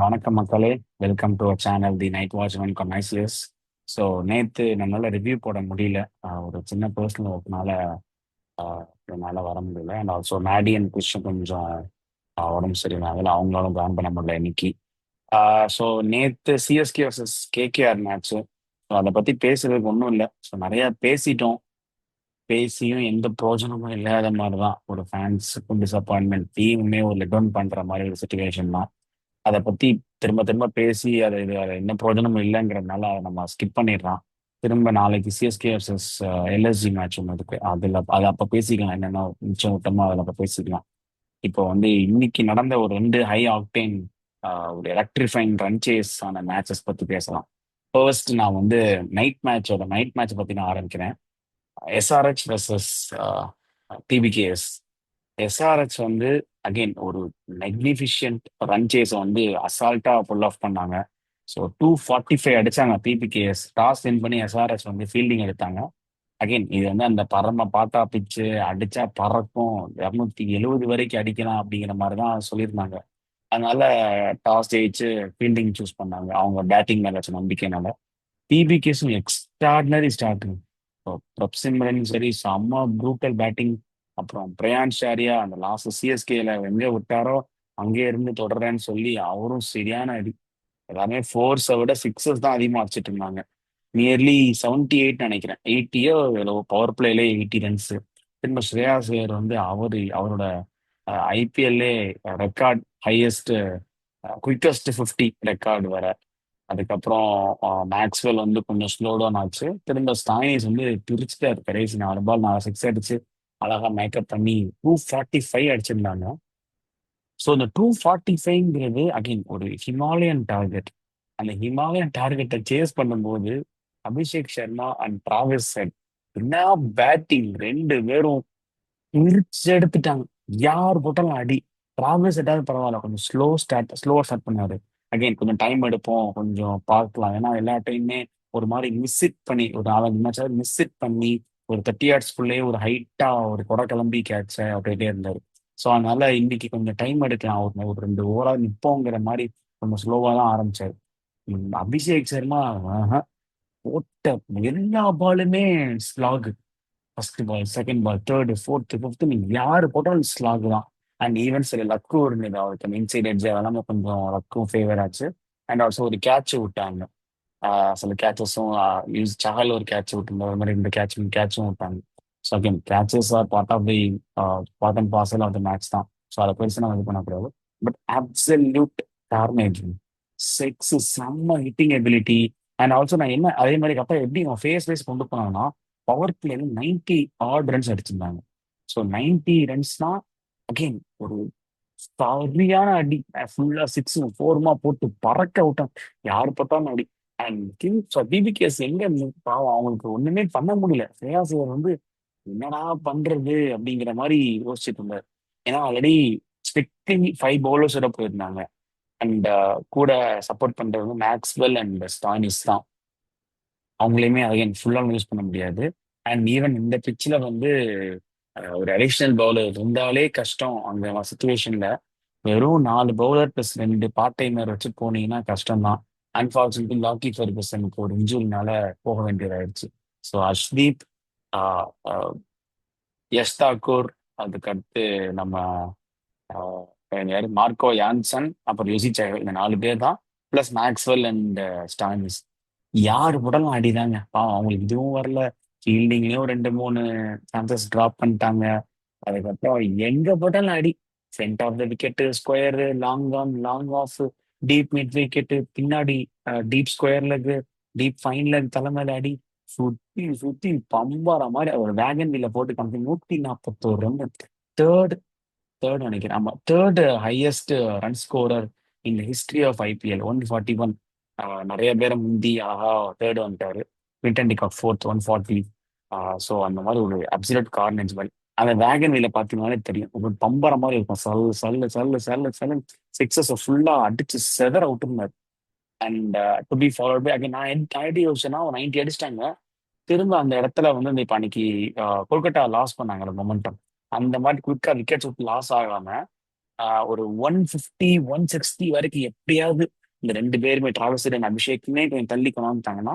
வணக்கம் மக்களே. Welcome to our channel the night watchman கமைசியஸ். ஸோ நேற்று நம்மளால ரிவ்யூ போட முடியல. ஒரு சின்ன பர்சனல் ஒர்க்னால என்னால் வர முடியல. And also Maddy and cushion கொஞ்சம் உடம்பு சரியில்லை, அவங்களாலும் ஜாயின் பண்ண முடியல இன்னைக்கு. ஸோ நேற்று CSK versus KKR match. So அதை பற்றி பேசுறதுக்கு ஒன்றும் இல்லை. ஸோ நிறைய பேசிட்டோம். பேசியும் எந்த பிரயோஜனமும் இல்லாத மாதிரி தான். ஒரு ஃபேன்ஸுக்கும் டிசப்பாயின்மெண்ட், டீமுமே ஒரு லெட் டவுன் பண்ணுற மாதிரி ஒரு சுச்சுவேஷன் தான். அதை பத்தி திரும்ப திரும்ப பேசி அது என்ன பிரயோஜனமும் இல்லைங்கிறதுனால அதை நம்ம ஸ்கிப் பண்ணிடுறோம். திரும்ப நாளைக்கு சிஎஸ்கே வர்சஸ் எல்எஸ்ஜி மேட்ச் ஒன்று இருக்கு. அதை அப்போ பேசிக்கலாம். என்னென்ன மிச்சம் விட்டோமோ அதில் அப்போ பேசிக்கலாம். இப்போ இன்னைக்கு நடந்த ஒரு ரெண்டு ஹை ஆக்டேன் ஒரு எலக்ட்ரிஃபைங் ரன் சேஸ் ஆன மேட்சஸ் பத்தி பேசலாம். ஃபர்ஸ்ட் நான் நைட் மேட்ச் பத்தி நான் ஆரம்பிக்கிறேன். SRH versus DPKS. SRH again ஒரு மெக்னிஃபிஷியன்ட் ரன் சேஸ் அசால்ட்டா புல் ஆஃப் பண்ணாங்க. ஸோ 245 அடிச்சாங்க. பிபிகேஎஸ் டாஸ் வின் பண்ணி எஸ்ஆர்ஹெச் ஃபீல்டிங் எடுத்தாங்க. அகைன் இது அந்த பரம பாட்டா பிச்சு அடிச்சா பறக்கும், 270 வரைக்கும் அடிக்கலாம் அப்படிங்கிற மாதிரி தான் சொல்லியிருந்தாங்க. அதனால டாஸ் ஜெயிச்சு ஃபீல்டிங் சூஸ் பண்ணாங்க, அவங்க பேட்டிங் மேல வச்ச நம்பிக்கைனால. பிபிகேஸும் எக்ஸ்ட்ராடினரி ஸ்டார்டிங். பிரப்சிம்ரன் சரி, செம்ம ப்ரூட்டல் பேட்டிங். அப்புறம் பிரயான்ஷ் ஆரியா அந்த லாஸ்ட் சிஎஸ்கேல எங்க விட்டாரோ அங்கே இருந்து தொடர்றேன்னு சொல்லி அவரும் சரியான அடி. எல்லாமே ஃபோர்ஸை விட சிக்ஸஸ் தான் அதிகமாக அடிச்சிட்டு இருந்தாங்க. நியர்லி 78 நினைக்கிறேன், 80யோ பவர் பிளேலே 80 ரன்ஸ். திரும்ப ஸ்ரேயாஸ் ஐயர் அவரோட ஐபிஎல்லே ரெக்கார்ட் ஹையஸ்ட் குயிக்கஸ்ட் 50 ரெக்கார்டு வர. அதுக்கப்புறம் மேக்ஸ்வெல் கொஞ்சம் ஸ்லோ டவுன் ஆச்சு. திரும்ப ஸ்டாயினிஸ் பிரிச்சுட்டாரு. கடைசி 4 பால் 4 சிக்ஸ் அடிச்சு அழகா மேக்கப் பண்ணி 245 அடிச்சிருந்தாங்க. ஸோ இந்த 245ங்கிறது அகைன் ஒரு ஹிமாலயன் டார்கெட். அந்த ஹிமாலயன் டார்கெட்டை சேஸ் பண்ணும்போது Abhishek Sharma and Travis head என்ன பேட்டிங்! ரெண்டு பேரும் பிரிச்சு எடுத்துட்டாங்க. யார் போட்டாலும் அடி. டிராவிஸ் ஹெட்டாவது பரவாயில்ல, கொஞ்சம் ஸ்லோவா ஸ்டார்ட் பண்ணாரு. அகைன் கொஞ்சம் டைம் எடுப்போம், கொஞ்சம் பார்க்கலாம். ஏன்னா எல்லா டைமுமே ஒரு மாதிரி மிஸ் இட் பண்ணி, ஒரு 4 மேட்சாவது மிஸ் இட் பண்ணி ஒரு 30 யார்ட்ஸ்குள்ளேயே ஒரு ஹைட்டா ஒரு கொடை கிளம்பி கேட்ச அப்படியே இருந்தாரு. ஸோ அதனால இன்னைக்கு கொஞ்சம் டைம் எடுக்கலாம், ஒரு 2 ஓவரா நிப்போங்கிற மாதிரி கொஞ்சம் ஸ்லோவா தான் ஆரம்பிச்சாரு. அபிஷேக் சர்மா போட்ட எல்லா பாலுமே slog. First ball, second ball, third, fourth, fifth, நீங்க யாரு போட்டாலும் ஸ்லாக் தான். அண்ட் ஈவன் சில லக்கும் இருந்தது அவருக்கு. இன்சைட் எட்ஜ் எல்லாமே கொஞ்சம் லக்கும் ஃபேவர் ஆச்சு. அண்ட் ஆல்சோ ஒரு கேட்ச் விட்டாங்க. சில கேச்சஸும் யூஸ் சஹல் ஒரு கேட்ச் விட்டுருந்தார். அது மாதிரி 2 கேட்சும் விட்டாங்க. So again catches are part of the part and parcel of the match தான். ஸோ அதை பெருசு நம்ம இது பண்ணக்கூடாது. But absolute carnage. சிக்ஸ் செம்ம ஹிட்டிங் எபிலிட்டி. அண்ட் ஆல்சோ நான் என்ன அதே மாதிரி அப்பா எப்படி அவன் ஃபேஸ் வைஸ் கொண்டு போனாங்கன்னா பவர் பிளேல 90 ஆட் ரன்ஸ் அடிச்சிருந்தாங்க. ஸோ 90 ரன்ஸ்னா அகெயின் ஒரு சரியான அடி. ஃபுல்லா சிக்ஸும் ஃபோருமா போட்டு பறக்க விட்டான். யாரு பார்த்தாலும் அடி. அண்ட் கிங்ஸ் பிபிகேஎஸ் பாவம் அவங்களுக்கு ஒண்ணுமே பண்ண முடியல. ஸ்ரேயாஸ் ஐயர் என்னடா பண்றது அப்படிங்கிற மாதிரி யோசிச்சுட்டு இருந்தார். ஏன்னா ஆல்ரெடி ஸ்ட்ரிக்ட்லி 5 பவுலர்ஸோட போயிருந்தாங்க. அண்ட் கூட சப்போர்ட் பண்றது மேக்ஸ்வெல் அண்ட் ஸ்டானிஸ் தான். அவங்களையுமே அகைன் ஃபுல்லாக யூஸ் பண்ண முடியாது. அண்ட் ஈவன் இந்த பிச்சில் ஒரு அடிஷ்னல் பவுலர் இருந்தாலே கஷ்டம். அந்த சுச்சுவேஷன்ல வெறும் 4 பவுலர் ப்ளஸ் 2 பார்ட் டைமர் வச்சு போனீங்கன்னா கஷ்டம்தான். அன்பார்ச்சுனேட்லி லாக்கி ஃபெர்குசனுக்கு ஒரு இன்ஜுரினால போக வேண்டியதாயிடுச்சு. ஸோ அஷ்தீப், ஆஹ், ஆஹ், யஷ் தாக்கூர், அதுக்கடுத்து நம்ம யாரு மார்க்கோ யான்சன், அப்புறம் யுசி சஹல், இந்த 4 பேர் தான். Plus Maxwell and Stannis. யார் போட்டாலும் அடிதாங்க. அவங்களுக்கு இதுவும் வரல. ஃபீல்டிங்லயும் 2 3 சான்சஸ் டிராப் பண்ணிட்டாங்க. அதுக்கப்புறம் எங்க போட்டாலும் அடி. Front of the wicket square, long on, long off, deep mid wicket, பின்னாடி deep square leg, deep fine leg, தலைமையில அடி. சுத்தி சுத்தி பம்பர மாதிரி ஒரு வேகன் வீல போட்டு காமிச்சு 141 ரன். தேர்ட் தேர்ட் நினைக்கிறேன். ஆமா, third highest run scorer in history of IPL 141. நிறைய பேரை முந்தி ஆஹா தேர்ட் வந்துட்டாரு. விண்டன் டிகாக் ஃபோர்த் 140. ஸோ அந்த மாதிரி ஒரு அப்சல்யூட் கார்னேஜ் மாதிரி. அந்த வேகன் வீல பார்த்தீங்கன்னாலே தெரியும், ஒரு பம்பர மாதிரி இருக்கும். சல்லு சிக்ஸஸ் ஃபுல்லா அடிச்சு செதற விட்டுருந்தாரு. And to be followed by again நான் ஐடி யோசிச்சேன்னா ஒரு 90 அடிச்சிட்டாங்க. திரும்ப அந்த இடத்துல இப்ப அன்னைக்கு கொல்கத்தா லாஸ் பண்ணாங்க மொமெண்டம். அந்த மாதிரி குயிக்கா விக்கெட்ஸ் விட்டு லாஸ் ஆகாம ஒரு 150 160 வரைக்கும் எப்படியாவது இந்த ரெண்டு பேருமே டிராவல்ஸ் அண்ட் அபிஷேக்குமே கொஞ்சம் தள்ளி கொண்டாந்துட்டாங்கன்னா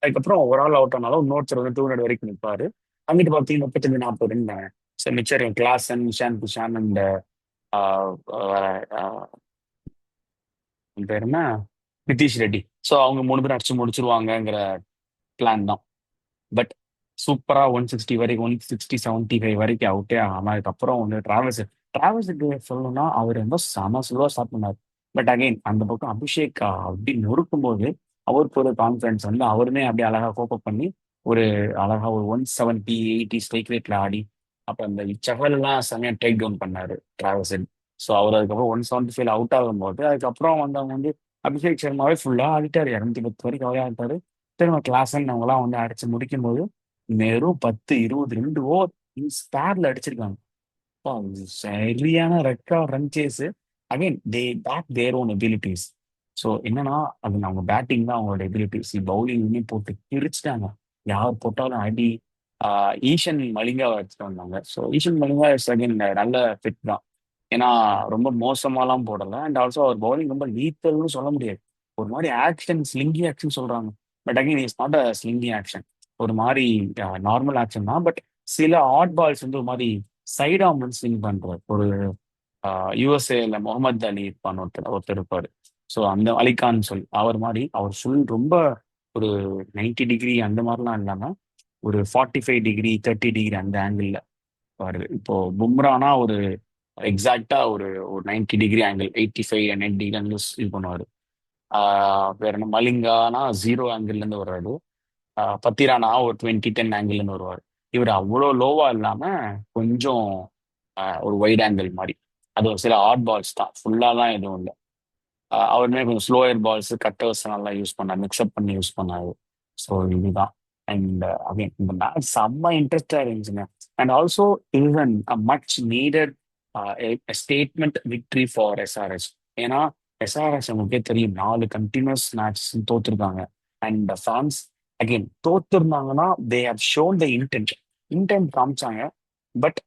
அதுக்கப்புறம் ஒரு ஆள் அவுட் ஆனாலும் இன்னொருத்தர் வந்து 200 வரைக்கும் நிற்பாரு. அங்கிட்டு பார்த்தீங்கன்னா 35 40 ரன் தானே. ஸோ மிச்சர் கிளாசன் நிஷாந்த் கிஷான் அண்ட் பேர் என்ன நிதிஷ் ரெட்டி. ஸோ அவங்க 3 பேரும் அடிச்சு முடிச்சிருவாங்கங்கிற பிளான் தான். பட் சூப்பரா 160 வரைக்கும் 160 75 வரைக்கும் அவுட்டே ஆகாம அதுக்கப்புறம் வந்து டிராவல்ஸுக்கு சொல்லணும்னா அவர் ரொம்ப செம ஸ்லோவா ஸ்டார்ட் பண்ணார். பட் அகைன் அந்த பக்கம் அபிஷேக் அப்படி நொறுக்கும் போது அவருக்கு ஒரு கான்ஃபிடன்ஸ் வந்து அவருமே அப்படியே அழகா கோப்பப் பண்ணி ஒரு அழகா ஒரு 170 80 ஸ்ட்ரைக் ரேட்ல ஆடி அப்ப அந்த செஹல் எல்லாம் செமையா டேக் டவுன் பண்ணாரு டிராவல்ஸ். ஸோ அவர் அதுக்கப்புறம் 175 அவுட் ஆகும்போது அதுக்கப்புறம் வந்தவங்க வந்து அபிஷேக் சர்மாவே ஃபுல்லா ஆடிட்டாரு 210 வரைக்கும் அவரே ஆடிட்டாரு. திரும்ப கிளாஸ்ன்னு அவங்கலாம் வந்து அடிச்சு முடிக்கும் போது வெறும் 10 20 2 ஓவர் ஸ்பேர்ல அடிச்சிருக்காங்க. அப்பா, அது சரியான record run chase. Again they back their own abilities. So என்னன்னா அது அவங்க பேட்டிங் தான் அவங்களோட எபிலிட்டிஸ். பவுலிங்லையும் போட்டு பிரிச்சுட்டாங்க. யார் போட்டாலும் அடி. ஈஷன் மலிங்காவை எடுத்துட்டு வந்தாங்க. So Eshan Malinga is again நல்ல ஃபிட் தான். ஏன்னா ரொம்ப மோசமாலாம் போடல. அண்ட் ஆல்சோ அவர் பவுலிங் ரொம்ப லீத்தல்னு சொல்ல முடியாது. ஒரு மாதிரி ஆக்ஷன் ஸ்லிங்கி ஆக்ஷன் சொல்றாங்க. But again is not a slingy action. ஒரு மாதிரி நார்மல் ஆக்ஷன் தான். பட் சில ஆட் பால்ஸ் வந்து ஒரு மாதிரி சைட் ஆம் வந்து ஸ்விங் பண்றாரு. ஒரு யுஎஸ்ஏல முகமது அலி இருப்பான் ஒருத்தர் ஒருத்தர் இருப்பாரு. ஸோ அந்த அலிகான் சொல் அவர் மாதிரி அவர் ஃபுல் ரொம்ப ஒரு 90 டிகிரி அந்த மாதிரிலாம் இல்லாம ஒரு 45 டிகிரி 30 டிகிரி அந்த ஆங்கிள் வருது. இப்போ பும்ரானா ஒரு எக்ஸாக்டா ஒரு ஒரு 90 டிகிரி ஆங்கிள் 85 90 டிகிரி ஆங்கிள் இது பண்ணுவாரு. வேற என்ன மலிங்கானா 0 ஆங்கிள் இருந்து வர்றாரு. பத்திரானா ஒரு 20 10 ஆங்கிள் இருந்து வருவார். இவர் அவ்வளோ லோவா இல்லாம கொஞ்சம் ஒரு வைட் ஆங்கிள் மாதிரி. அது ஒரு சில ஆட் பால்ஸ் தான், ஃபுல்லாலாம் எதுவும் இல்லை. அவருமே கொஞ்சம் ஸ்லோயர் பால்ஸ் கட்டர்ஸ் நல்லா யூஸ் பண்ணார், மிக்ஸ்அப் பண்ணி யூஸ் பண்ணாரு. ஸோ இதுதான். அண்ட் அகைன் இந்த மேட்ச் செம்ம இன்ட்ரெஸ்டா இருந்துச்சுங்க. And also even much needed statement victory for SRS. ஏன்னா எஸ்ஆர்எஸ் உங்களுக்கே தெரியும் 4 கண்டினியூஸ் மேட்ச் தோத்துருக்காங்க. அண்ட் ஃபேன்ஸ் அகைன் தோத்துருந்தாங்கன்னா they have shown the intent. Intent காமிச்சாங்க. பட்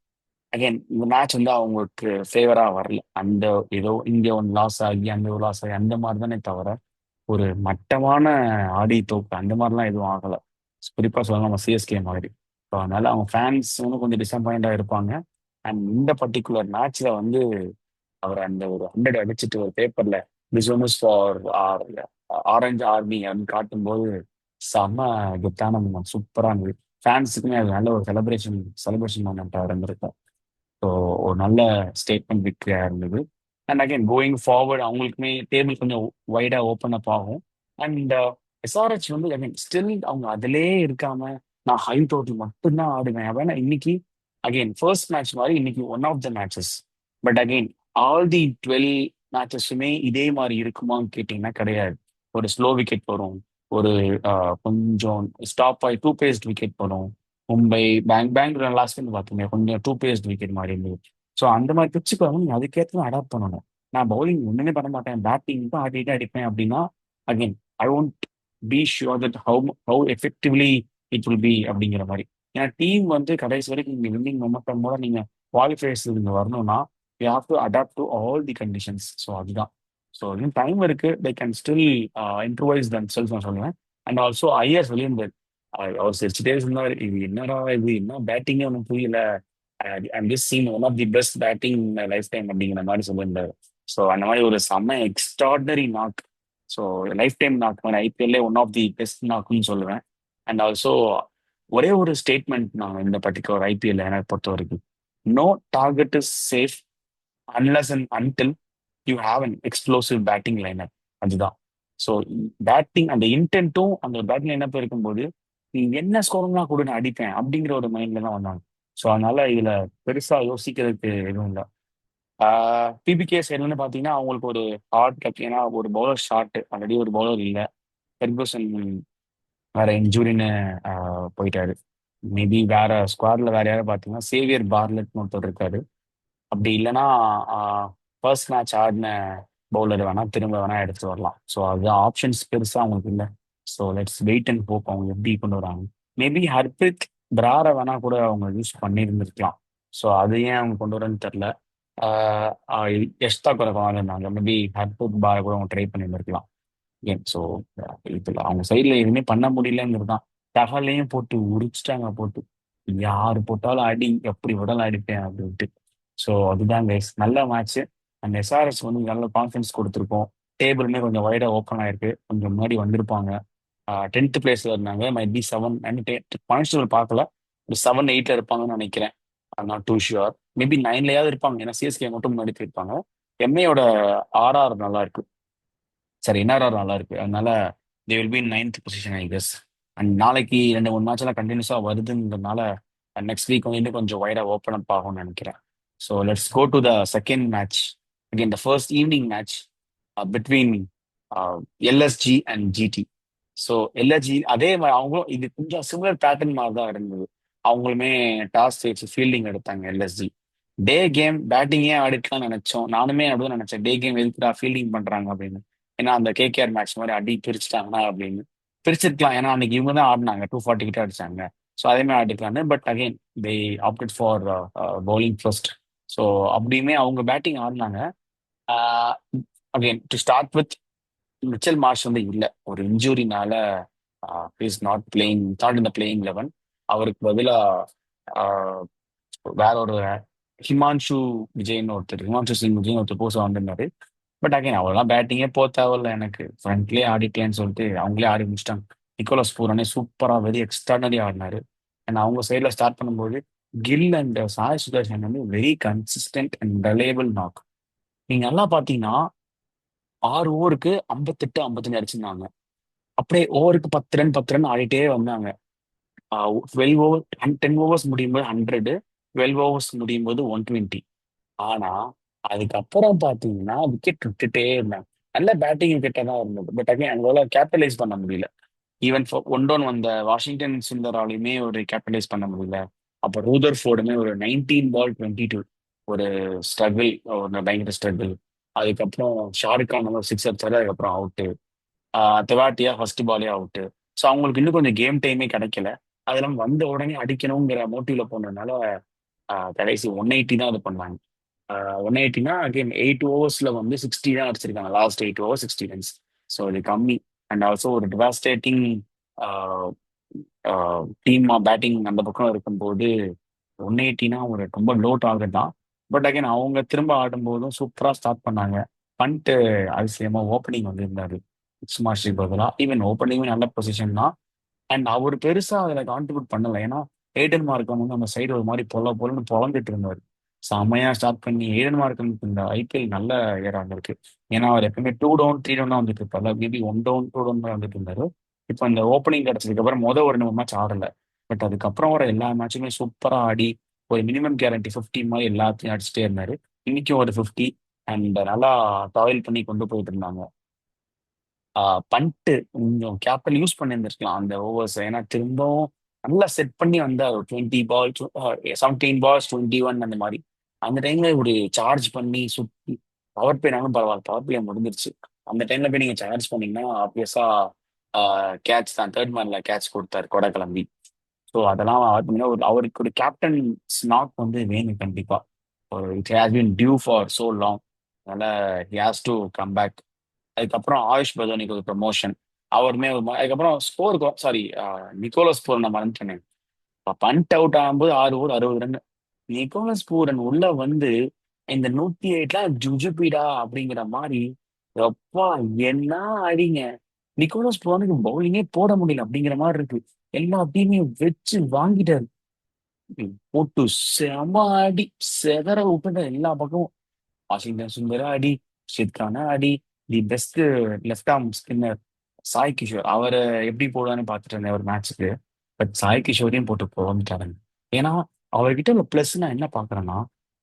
அகைன் இந்த மேட்ச் வந்து அவங்களுக்கு ஃபேவரா வரல. அந்த ஏதோ இங்க ஒன்று லாஸ் ஆகி அங்க ஒரு லாஸ் ஆகி அந்த மாதிரி தானே தவிர ஒரு மட்டமான ஆடி தோப்பு அந்த மாதிரிலாம் எதுவும் ஆகல. குறிப்பா சொல்லலாம் நம்ம சிஎஸ்கே மாதிரி. ஸோ அதனால அவங்க ஃபேன்ஸ் வந்து கொஞ்சம் டிசப்பாயிண்டா இருப்பாங்க. அண்ட் இந்த பர்டிகுலர் மேட்ச்ல வந்து அவர் அந்த ஒரு 100 அடிச்சுட்டு ஒரு பேப்பர்ல this one is for orange army அப்படின்னு காட்டும்போது செம்ம கெத்தான மூமெண்ட் சூப்பரா இருந்தது. ஃபேன்ஸுக்குமே அது நல்ல ஒரு செலிப்ரேஷன் மூமெண்டா இருந்திருக்கு. ஸோ ஒரு நல்ல ஸ்டேட்மெண்ட் விக்டரியா இருந்தது. அண்ட் அகைன் கோயிங் ஃபார்வர்ட் அவங்களுக்குமே டேபிள் கொஞ்சம் வைடா ஓப்பன் அப் ஆகும். அண்ட் எஸ்ஆர்ஹெச் வந்து அகைன் ஸ்டில் அவங்க அதிலே இருக்காம நான் ஹை டோட்டல் மட்டும்தான் ஆடுவேன் அப்படின்னா இன்னைக்கு அகைன் ஃபர்ஸ்ட் மேட்ச் மாதிரி இன்னைக்கு one of the matches. But again all the 12 மேட்சஸுமே இதே மாதிரி இருக்குமான்னு கேட்டிங்கன்னா கிடையாது. ஒரு ஸ்லோ விக்கெட் வரும். ஒரு கொஞ்சம் ஸ்டாப் ஆகி டூ பேஸ்ட் விக்கெட் வரும். மும்பை பெங்களூர் லாஸ்ட் டைம் பார்த்தீங்க கொஞ்சம் டூ பேஸ்ட் விக்கெட் மாதிரி இருந்தது. ஸோ அந்த மாதிரி பிச்சுக்கு வந்து நீங்க அதுக்கேற்ற அடாப்ட் பண்ணணும். நான் பவுலிங் ஒண்ணுமே பண்ண மாட்டேன், பேட்டிங் தான் ஆடிட்டு அடிப்பேன் அப்படின்னா again I won't be sure that how effectively it will be அப்படிங்கிற மாதிரி. ஏன்னா டீம் வந்து கடைசி வரைக்கும் நீங்க வின்னிங் மொமெண்டம் போல நீங்க குவாலிஃபயர்ஸ் நீங்க வரணும்னா you have to adapt to all the conditions. So அதுதான். ஸோ இன்னும் டைம் இருக்கு. They can still improvise themselves நான் சொல்லுவேன். அண்ட் ஆல்சோ ஐஎஸ் சொல்லியிருந்தார். அவர் சிரிச்சுட்டே இருந்தார், இது என்னடா இது என்ன பேட்டிங்கே ஒன்றும் புரியல. I'm just seen one of the best batting lifetime அப்படிங்கிற மாதிரி சொல்லியிருந்தாரு. ஸோ அந்த மாதிரி ஒரு செம்ம extraordinary knock. So lifetime knock மாதிரி ஐபிஎல்லே ஒன் ஆஃப் தி பெஸ்ட் நாக்குன்னு சொல்லுவேன். அண்ட் ஆல்சோ ஒரே ஒரு ஸ்டேட்மெண்ட் நான் இந்த பர்டிகுலர் ஐபிஎல் எனக்கு பொறுத்த வரைக்கும், no target is safe unless and until you have an explosive batting lineup. அதுதான். ஸோ பேட்டிங் அந்த இன்டென்ட்டும் அந்த பேட்டிங் லைனப் இருக்கும்போது நீ என்ன ஸ்கோர்லாம் கூட நான் அடிப்பேன் அப்படிங்கிற ஒரு மைண்ட்ல தான் வந்தாங்க. ஸோ அதனால இதுல பெருசா யோசிக்கிறதுக்கு எதுவும் இல்லை. பிபிகே சைடுன்னு பார்த்தீங்கன்னா அவங்களுக்கு ஒரு ஹார்ட் டக். ஏன்னா ஒரு பவுலர் ஷார்ட் ஆல்ரெடி ஒரு பவுலர் இல்லை. ஃபெர்குசன் வேற இன்ஜூரின்னு போயிட்டாரு. மேபி வேற ஸ்குவாட்ல வேற யாரும் பார்த்தீங்கன்னா சேவியர் பார்லெட்னு ஒருத்தர் இருக்காரு. அப்படி இல்லைன்னா ஃபர்ஸ்ட் மேட்ச் ஆடின பவுலர் வேணா திரும்ப வேணா எடுத்து வரலாம். ஸோ அது ஆப்ஷன்ஸ் பெருசா அவங்களுக்கு இல்லை. So let's wait and hope அவங்க எப்படி கொண்டு வராங்க. மேபி ஹர்பிரித் பிராரை வேணா கூட அவங்க யூஸ் பண்ணியிருந்திருக்கலாம். ஸோ அது ஏன் அவங்க கொண்டு வரேன்னு தெரில. எக்ஸ்ட்ரா குறைவாக இருந்தாங்க. மேபி ஹர்பூட் பாய் கூட அவங்க ட்ரை பண்ணியிருந்திருக்கலாம். ஏன் ஸோ இதில் அவங்க சைடில் எதுவுமே பண்ண முடியலங்கிறது தான். டஹாலையும் போட்டு உரிச்சிட்டாங்க போட்டு. யார் போட்டாலும் அடி, எப்படி விடலாம் அடிப்பேன் அப்படின்ட்டு. ஸோ அதுதான் கைஸ், நல்ல மேட்ச். அண்ட் எஸ்ஆர்எஸ் வந்து நல்ல கான்ஃபிடன்ஸ் கொடுத்துருக்கோம். டேபிளுமே கொஞ்சம் வைடா ஓப்பன் ஆயிருக்கு, கொஞ்சம் முன்னாடி வந்திருப்பாங்க. 10th பிளேஸ்ல இருந்தாங்க, மைட் பி 7 அண்ட் பாயிண்ட்ஸ் பார்க்கல. ஒரு 7-8ல இருப்பாங்கன்னு நினைக்கிறேன். I'm not too sure. Maybe 9லயாவது இருப்பாங்க, ஏன்னா சிஎஸ்கே மட்டும் முன்னாடி போயிருப்பாங்க. எம்ஏயோட ஆர்ஆர் நல்லா இருக்கு, சரி என்ஆர்ஆர் நல்லா இருக்கு. அதனால they will be in 9th position I guess. And நாளைக்கு 2 3 மேட்ச் எல்லாம் கண்டினியூஸா வருதுன்றதுனால நெக்ஸ்ட் வீக் வந்து இன்னும் கொஞ்சம் வைடா ஓப்பன் அப் ஆகும்னு நினைக்கிறேன். So let's go to the second match. Again the first evening match between LSG and GT. So LSG அதே மாதிரி அவங்களும் இது கொஞ்சம் சிமிலர் பேட்டர்ன் மாதிரி தான் இருந்தது. அவங்களுமே டாஸ் ஜெயிச்சு ஃபீல்டிங் எடுத்தாங்க எல்எஸ்ஜி. டே கேம் பேட்டிங்கே ஆடிட்டுலாம் நினைச்சோம், நானுமே அப்படிதான் நினைச்சேன். டே கேம் எதுக்குடா ஃபீல்டிங் பண்றாங்க அப்படின்னு. ஏன்னா அந்த கேகேஆர் மேட்ச் மாதிரி அடி பிரிச்சுட்டாங்கன்னா அப்படின்னு. பிரிச்சிருக்கலாம், ஏன்னா அன்னைக்கு இவங்க தான் ஆடினாங்க, 240 கிட்ட அடிச்சாங்க. ஸோ அதே மாதிரி ஆடிக்கலான்னு. But again they opted for bowling first. So அப்படியுமே அவங்க பேட்டிங் ஆடினாங்க. Again to start with, Mitchell Marsh வந்து இல்லை, ஒரு இன்ஜுரினால is not playing, not in the playing 11. அவருக்கு பதிலாக வேற ஒரு ஹிமான்ஷு சிங் விஜய்னு ஒருத்தர் புதுசா வந்திருந்தாரு. பட் அகைன் அவெல்லாம் பேட்டிங்கே போ தேவையில்ல, எனக்கு ஃப்ரண்ட்லேயே ஆடிட்டேன்னு சொல்லிட்டு அவங்களே ஆடி முடிச்சிட்டாங்க. நிக்கோலஸ் பூரானே சூப்பரா வெரி எக்ஸ்ட்ராடனரி ஆடினாரு. அண்ட் அவங்க சைட்ல ஸ்டார்ட் பண்ணும்போது கில் அண்ட் சாய் சுதர்ஷன் வந்து very consistent and reliable knock. நீங்க நல்லா பாத்தீங்கன்னா 6 ஓவருக்கு 58 55 அடிச்சிருந்தாங்க. அப்படியே ஓவருக்கு 10 ரன் ஆடிட்டே வந்தாங்க. 12 ஓவர், 10 ஓவர்ஸ் முடியும் போது 100, 12 ஓவர்ஸ் முடியும் போது 120. ஆனா அதுக்கப்புறம் பாத்தீங்கன்னா விக்கெட் விட்டுட்டே இருந்தாங்க. நல்ல பேட்டிங் விக்கெட்டா தான் இருந்தது. பட் அகைன் அவங்களால கேபிட்டலைஸ் பண்ண முடியல. ஈவன் ஒன் டவுன் வந்த வாஷிங்டன் சுந்தராலையுமே ஒரு கேபிட்டலைஸ் பண்ண முடியல. அப்போ ரூதர் ஃபோர்டுமே ஒரு 19 பால் 22 ஒரு ஸ்ட்ரகிள், ஒரு பயங்கர ஸ்ட்ரகிள். அதுக்கப்புறம் ஷாருக் கான் ஒரு 6 அடிச்சாரு, அதுக்கப்புறம் அவுட்டு. தெவாட்டியா ஃபர்ஸ்ட் பாலே அவுட்டு. ஸோ அவங்களுக்கு இன்னும் கொஞ்சம் கேம் டைமே கிடைக்கல. அதெல்லாம் வந்த உடனே அடிக்கணுங்கிற மோட்டிவ்ல போனதுனால கடைசி 180 தான் இது பண்ணாங்க. 180னா அகைன் 8 ஓவர்ஸ்ல வந்து 60 தான் அடிச்சிருக்காங்க. Last 8 over 60 runs. ஸோ இது கம்மி. அண்ட் ஆல்சோ ஒரு டிவாஸ்டேட்டிங் டீமா பேட்டிங் அந்த பக்கம் இருக்கும்போது 180னா ஒரு ரொம்ப லோ டார்கெட் தான். பட் அகைன் அவங்க திரும்ப ஆடும்போதும் சூப்பராக ஸ்டார்ட் பண்ணாங்க. பண்ட்டு அதிசயமா ஓப்பனிங் வந்து இருந்தாரு சும்மா ஸ்ரீபதலா. ஈவன் ஓப்பனிங்குமே நல்ல பொசிஷன் தான். அண்ட் அவர் பெருசா அதுல கான்ட்ரிபியூட் பண்ணல. ஏன்னா ஏடன் மார்க்கம் வந்து அந்த சைடு ஒரு மாதிரி பொலன்னு பொழந்துட்டு இருந்தாரு. செமையா ஸ்டார்ட் பண்ணி ஏடன் மார்க்கம் இந்த ஐபிஎல் நல்ல ஏறா இருக்கு. ஏன்னா அவர் எப்பவுமே 2 டவுன் 3 டவுன் தான் வந்துட்டு இருப்பாரு, மேபி 1 டவுன் 2 டவுன் தான் வந்துட்டு இருந்தாரு. இப்போ இந்த ஓப்பனிங் கிடைச்சதுக்கு அப்புறம் ஒரு 2 மேட்ச் ஆடல. பட் அதுக்கப்புறம் வர எல்லா மேட்சுமே சூப்பரா ஆடி ஒரு மினிமம் கேரண்டி 50 மாதிரி எல்லாத்தையும் அடிச்சுட்டே இருந்தாரு. இன்னைக்கும் ஒரு 50. அண்ட் நல்லா டாயில் பண்ணி கொண்டு போயிட்டு இருந்தாங்க. பண்ட்டு கொஞ்சம் கேபிட்டல் யூஸ் பண்ணியிருந்திருக்கலாம் அந்த ஓவர்ஸ். ஏன்னா திரும்பவும் நல்லா செட் பண்ணி வந்தா 20 பால் 17 பால்ஸ் 21 அந்த மாதிரி. அந்த டைம்ல ஒரு சார்ஜ் பண்ணி சுத்தி பவர் பிளேனாலும் பரவாயில்ல, பவர் பிளே முடிஞ்சிருச்சு. அந்த டைம்ல போய் நீங்க சார்ஜ் பண்ணீங்கன்னா ஆப்வியஸா கேட்ச் தான், தேர்ட் மேன்ல கேட்ச் கொடுத்தாரு கொடை கிளம்பி. ஸோ அதெல்லாம் பார்த்தீங்கன்னா அவருக்கு ஒரு கேப்டன் ஸ்நாக் வந்து வேணும் கண்டிப்பா. ஒரு it has been due for so long. அதனால he has to come back. அதுக்கப்புறம் ஆயுஷ் பதோனிக்கு ஒரு ப்ரமோஷன். அவருமே அதுக்கப்புறம் ஸ்கோருக்கு சாரி நிக்கோலஸ் பூரன் நான் மறந்துட்டேனே. பண்ட் அவுட் ஆகும்போது 6 ஓவர் 60 ரன். நிக்கோலஸ் பூரன் உள்ள வந்து இந்த 108லாம் ஜுஜுபிடா அப்படிங்கிற மாதிரி. எப்பா என்ன அடிங்க! நிக்கோலஸ் பூரனுக்கு பவுலிங்கே போட முடியல அப்படிங்கிற மாதிரி இருக்கு. எல்லா டீமையும் வச்சு வாங்கிட்டாரு. போட்டு செம அடி, செதற விட்டுட்ட எல்லா பக்கமும். வாஷிங்டன் சுந்தரா அடி, ஷித்கானா அடி, the best left arm spinner Sai Kishore, அவரை எப்படி போடுவான்னு பார்த்துட்டு இருந்தேன் ஒரு மேட்ச்சுக்கு. பட் சாய் கிஷோரையும் போட்டு போகாமட்டாருங்க. ஏன்னா அவர்கிட்ட உள்ள பிளஸ் நான் என்ன பாக்குறேன்னா,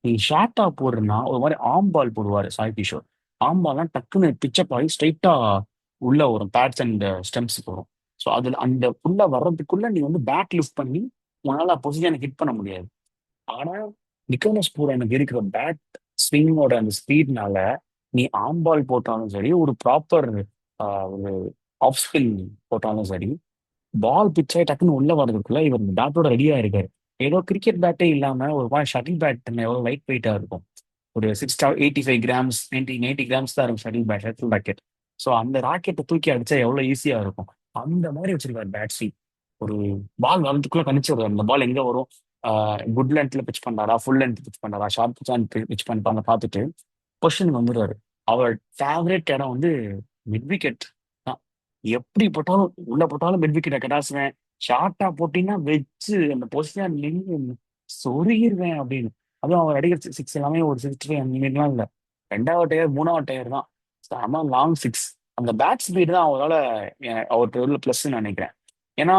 நீ ஷார்ட்டா போடுறனா ஒரு மாதிரி ஆம் பால் போடுவாரு சாய் கிஷோர். ஆம் பால்லாம் டக்குன்னு பிச்சப் ஆகி ஸ்ட்ரைட்டா உள்ள வரும், பேட்ஸ் அண்ட் ஸ்டெம்ஸ் வரும். ஸோ அதுல அந்த உள்ள வர்றதுக்குள்ள நீ வந்து பேட் லிஃப்ட் பண்ணி உன்னால பொசிஷனை ஹிட் பண்ண முடியாது. ஆனா நிக்கோலஸ் பூரனுக்கு இருக்கிற பேட் ஸ்விங்கோட அந்த ஸ்பீட்னால நீ ஆம் பால் போட்டாலும் சரி, ஒரு ப்ராப்பர் ஒரு ஆஃப் ஸ்பின் போட்டாலும் சரி, பால் பிச்சாய் டக்குன்னு உள்ள வர்றதுக்குள்ள இவர் பேட்டோட ரெடியா இருக்காரு. ஏதோ கிரிக்கெட் பேட்டே இல்லாம ஒரு மாதிரி ஷட்டில் பேட் எவ்வளவு லைட் வெயிட்டா இருக்கும். ஒரு 85 கிராம்ஸ் 90 கிராம்ஸ் தான் இருக்கும் ஷட்டில் ராக்கெட். ஸோ அந்த ராக்கெட்டை தூக்கி அடிச்சா எவ்வளோ ஈஸியா இருக்கும். அந்த மாதிரி வச்சிருக்காரு பேட்ஸ்வி. ஒரு பால் வரதுக்குள்ள கணிச்சிடுறாரு அந்த பால் எங்க வரும். குட் லென்த்ல பிச் பண்றாரா, ஃபுல் லென்த் பிச் பண்றாரா, ஷார்ட் பிச் பண்ணிப்பாங்க பார்த்துட்டு பொசிஷனுக்கு வந்துடுறாரு. அவர் ஃபேவரட் இடம் வந்து மிட் விக்கெட் தான். எப்படி போட்டாலும் உள்ள போட்டாலும் மிட் விக்கெட்டை கட்டாசுவேன். ஷார்ட்டா போட்டீங்கன்னா வச்சு அந்த பொசிஷன் நின்று சொருகிருவேன் அப்படின்னு. அதுவும் அவர் அடிக்கிற சிக்ஸ் எல்லாமே ஒரு 65 அந்த மாதிரிலாம் இல்லை. ரெண்டாவது டயர் மூணாவது டயர் தான். செம லாங் சிக்ஸ். அந்த பேட் ஸ்பீடு தான் அவரால் அவர்கிட்ட உள்ள ப்ளஸ் நினைக்கிறேன். ஏன்னா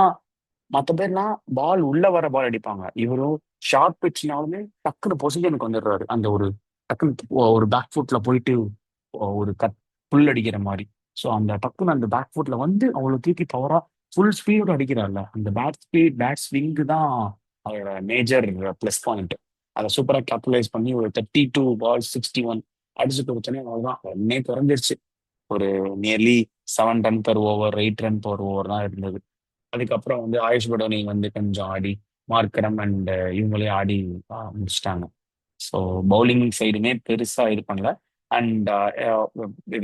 மற்ற பேர்லாம் பால் உள்ள வர பால் அடிப்பாங்க. இவரும் ஷார்ட் பிச்னாலுமே டக்குனு பொசிஷனுக்கு வந்துடுறாரு. அந்த ஒரு டக்குனு ஒரு பேக் ஃபுட்ல போயிட்டு ஒரு புல் அடிக்கிற மாதிரி. ஸோ அந்த டக்குன்னு அந்த பேக் ஃபுட்ல வந்து அவ்வளோ தூக்கி பவரா ஃபுல் ஸ்பீடோட அடிக்கிறார்ல, அந்த பேட் ஸ்விங்கு தான் அவரோட மேஜர் ப்ளஸ் பாயிண்ட். அதை சூப்பராக கேபிட்டலைஸ் பண்ணி ஒரு 32 பால் 61 அடிச்சுட்டு வச்சோன்னே அவ்வளோதான் உடனே குறைஞ்சிருச்சு. ஒரு nearly 7 run per over 8 run per over தான் இருந்தது. அதுக்கப்புறம் வந்து ஆயுஷ் படோனி வந்து கொஞ்சம் ஆடி, மார்க்கரம் அண்ட் இவங்களே ஆடி முடிச்சிட்டாங்க. ஸோ பவுலிங் சைடுமே பெருசா இது பண்ணல. And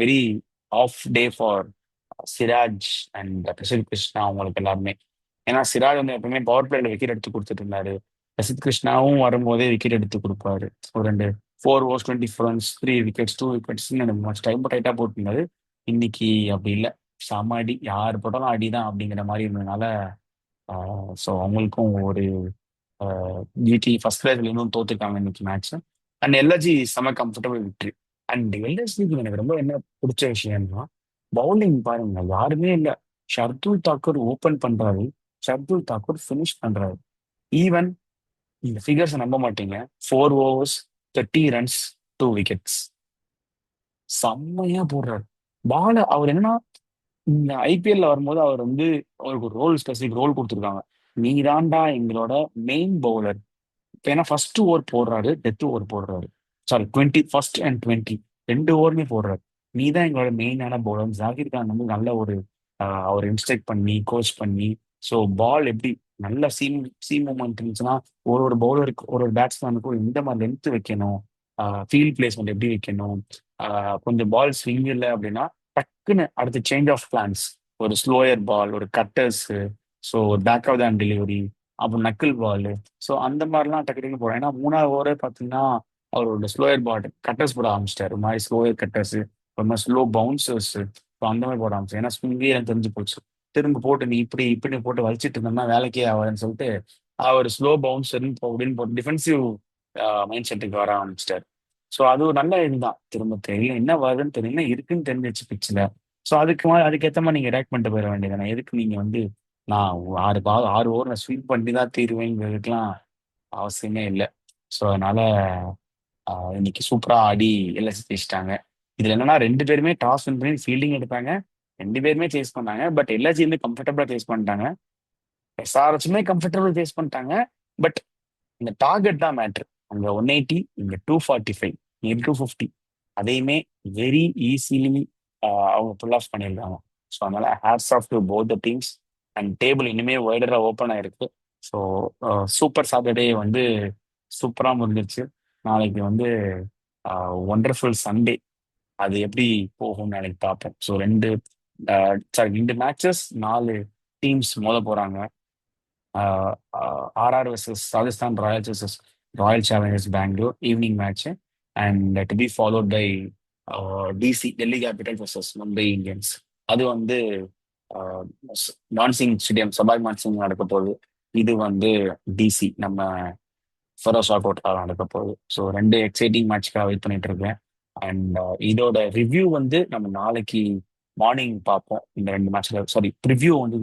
very off day for Siraj and Prasidh Krishna அவங்களுக்கு எல்லாருமே. ஏன்னா சிராஜ் வந்து எப்பவுமே பவர் பிளேல விக்கெட் எடுத்து கொடுத்துட்டு இருந்தாரு. பிரசித் கிருஷ்ணாவும் வரும்போதே விக்கெட் எடுத்து கொடுப்பாரு. ஒரு 4 overs 24 runs 3 wickets 2 wickets time டைட்டா போட்டுருந்தாரு. இன்னைக்கு அப்படி இல்லை. செம அடி, யார் போட்டாலும் அடிதான் அப்படிங்கிற மாதிரி இருந்ததுனால ஸோ அவங்களுக்கும் ஒரு ஜிடி ஃபர்ஸ்ட் பிளேஸ்ல இன்னும் தோத்துருக்காங்க இன்னைக்கு மேட்ச். அண்ட் எல்எஸ்ஜி செம கம்ஃபர்டபுள் விக்டரி. அண்ட் எல்எஸ்ஜிக்கு எனக்கு ரொம்ப என்ன பிடிச்ச விஷயம்னா பவுலிங் பாருங்க, யாருமே இல்லை. ஷர்துல் தாக்கூர் ஓபன் பண்றாரு, ஷர்துல் தாக்கூர் ஃபினிஷ் பண்றாரு. ஈவன் இந்த ஃபிகர்ஸ் நம்ப மாட்டீங்க, 4 overs 30 runs 2 wickets. செம்மையா போடுறாரு பால. அவர் என்னன்னா இந்த ஐபிஎல்ல வரும்போது அவர் வந்து அவருக்கு ஒரு ஸ்பெசிபிக் ரோல் கொடுத்துருக்காங்க. நீ தாண்டா எங்களோட மெயின் பவுலர். இப்போ ஏன்னா ஃபர்ஸ்ட் ஓவர் போடுறாரு, டெத் ஓவர் போடுறாரு. சாரி 20 ஃபர்ஸ்ட் அண்ட் 20 2 ஓவருமே போடுறாரு. நீ தான் எங்களோட மெயினான பவுலர். ஜாகிர் கான் வந்து நல்ல ஒரு அவர் இன்ஸ்ட்ரக்ட் பண்ணி கோச் பண்ணி, ஸோ பால் எப்படி நல்ல சீம் மூமெண்ட் இருந்துச்சுன்னா ஒரு பவுலருக்கு ஒரு பேட்ஸ்மேனுக்கும் இந்த மாதிரி லென்த் வைக்கணும், ஃபீல்ட் பிளேஸ்மெண்ட் எப்படி வைக்கணும், கொஞ்சம் பால் ஸ்விங் இல்லை அப்படின்னா டக்குன்னு அடுத்து சேஞ்ச் ஆஃப் பிளான்ஸ், ஒரு ஸ்லோயர் பால், ஒரு கட்டர்ஸ், ஸோ ஒரு பேக் ஆஃப் தான் டெலிவரி, அப்புறம் நக்கிள் பால். ஸோ அந்த மாதிரிலாம் டக்கு டக்குன்னு போடும். ஏன்னா 3வது ஓவரே பார்த்தீங்கன்னா அவரோட ஸ்லோயர் பால் கட்டர்ஸ் போட ஆரம்பிச்சிட்டாரு. ஒரு மாதிரி ஸ்லோயர் கட்டர்ஸ், ஒரு மாதிரி ஸ்லோ பவுன்சர்ஸ், அந்த மாதிரி போட ஆரம்பிச்சு. ஏன்னா ஸ்விங்கே எனக்கு தெரிஞ்சு போச்சு. திரும்ப போட்டு நீ இப்படி இப்படி போட்டு வலிச்சிட்டு இருந்தோம்னா வேலைக்கே ஆகாதுன்னு சொல்லிட்டு அவர் ஸ்லோ பவுன்சர் அப்படின்னு போட்டு டிஃபென்சிவ் மைண்ட் செட்டுக்கு வர ஆரம்பிச்சிட்டாரு. ஸோ அது ஒரு நல்ல இதுதான். திரும்ப தெரியல என்ன வருதுன்னு தெரியல, இருக்குன்னு தெரிஞ்சிச்சு பிச்சில். ஸோ அதுக்கேற்ற மாதிரி நீங்க ரியாக்ட் பண்ணிட்டு போயிட வேண்டியதானே. எதுக்கு நீங்க வந்து நான் 6 ஓவர் நான் ஸ்வீப் பண்ணி தான் தீருவேங்கிறதுக்கெல்லாம் அவசியமே இல்லை. ஸோ அதனால இன்னைக்கு சூப்பரா ஆடி எல்எஸ்சி ஜெயிச்சிட்டாங்க. இதுல என்னன்னா 2 பேருமே டாஸ் வின் பண்ணி ஃபீல்டிங் எடுத்தாங்க. 2 பேருமே சேஸ் பண்ணாங்க. பட் எல்எஸ்சி வந்து கம்ஃபர்டபுளா சேஸ் பண்ணிட்டாங்க. எஸ்ஆர்எச்சுமே கம்ஃபர்டபுள் சேஸ் பண்ணிட்டாங்க. பட் இந்த டார்கெட் தான் மேட்ரு. அங்க 180, இங்க 245, இங்க 250. அதையுமே வெரி ஈஸிலி அவங்க புல் ஆஃப் பண்ணியிருக்காங்க. ஸோ அதனால hats off to both the teams. And table இனிமே வைடரா ஓப்பன் ஆயிருக்கு. ஸோ சூப்பர் சாட்டர்டே வந்து சூப்பரா முடிஞ்சிருச்சு. நாளைக்கு வந்து ஒண்டர்ஃபுல் சண்டே. அது எப்படி போகும்னு நாளைக்கு பார்ப்போம். ஸோ 2 மேட்சஸ் 4 டீம்ஸ் மோத போறாங்க. RR vs Rajasthan Royals vs Royal Challengers Bangalore evening match. And to be followed by DC Delhi Capitals vs Mumbai Indians. அது வந்து மான்சிங் ஸ்டேடியம் சபாய் மான்சிங் நடக்க போகுது. இது வந்து டிசி நம்ம ஃபெரோஷா கோட்டால நடக்க போகுது. ஸோ 2 எக்ஸைட்டிங் மேட்ச்க்காக வெயிட் பண்ணிட்டு இருக்கேன். அண்ட் இதோட ரிவ்யூ வந்து நம்ம நாளைக்கு மார்னிங் பார்ப்போம். இந்த 2 மேட்ச்ல சாரி ப்ரிவ்யூ வந்து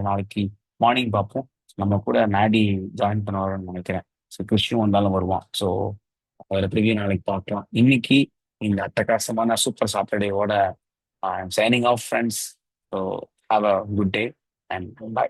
நாளைக்கு மார்னிங் பார்ப்போம். நம்ம கூட மேடி ஜாயின் பண்ண வரோம்னு நினைக்கிறேன். ஸோ கிறிஸ்டியும் வந்தாலும் வருவான். ஸோ அதில் ப்ரிவ்யூ நாளைக்கு பார்க்கலாம். இன்னைக்கு இந்த அட்டகாசமான சூப்பர் சாட்டர்டேவோட I am signing off friends. So have a good day and by.